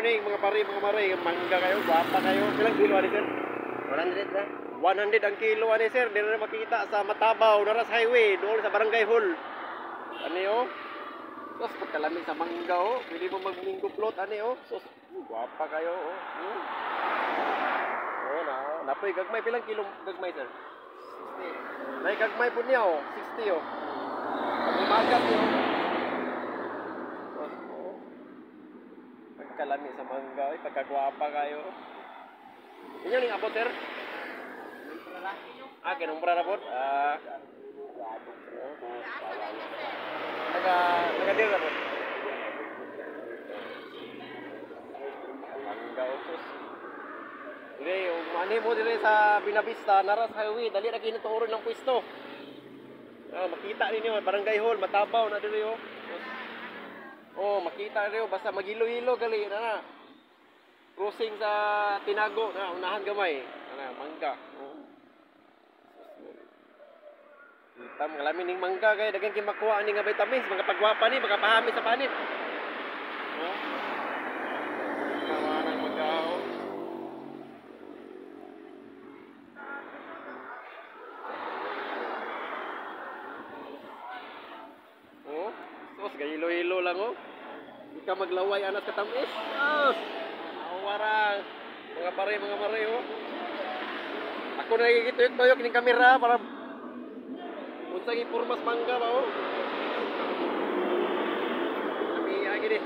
morning mga pare, mga mare. Mangga kayo, guwapa kayo. Ilang kilo ani sir? 100 ba? 100 ang kilo ani sir. Di na makita sa Matabaw, Naras Highway, doon sa Barangay Hall. Ani oh. Sos pagkalami sa mangga oh. Pwede mo magminggo plot ani oh. Sos guwapa kayo oh. Oh na, napoy gagmay pilang kilo gagmay sir? 60. Nay gagmay po niya oh, 60 oh. Ang umagat niyo. Sos oh. Pagkalami sa mangga, ay pagkagwapa kayo. Inyo ning abot sir? Ah, kinumpra na po? Ah. Nag-deal na po? Mangga usos. Dire, umani mo dire sa Binavista, Naras Highway, dali na kinuturon ng pwesto. Ah, makita ninyo, Barangay Hall, Matabaw na dire oh. Oh, makita rin basta magilo-hilo gali na. Crossing sa Tinago na unahan gamay. Ana, mangga. Oh. Kita mga lamin ning mangga kay daghang kimakuha ani nga vitamins, mga pagwapa ni, magapahami sa panit. Oh. Kawanang magao. Oh, sos gahilo-hilo lang oh. Ika maglaway anas katamis. Sos. Awarang mga pare, mga mare oh. Ako na gigitoy-toyok ning kamera para unsang ipormas mangga ba oh. Kami agi di.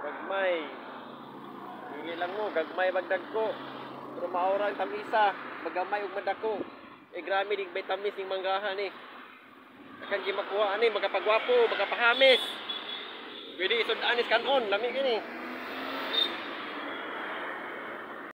Gagmay. Hingi lang mo, gagmay magdagko. Pero maurang tamisa, magamay ug madako. Eh grami dig vitamis ning manggahan ni. Akan gimakuha ani magapagwapo, magapahamis. Pwede isud anis kanon, lami kini.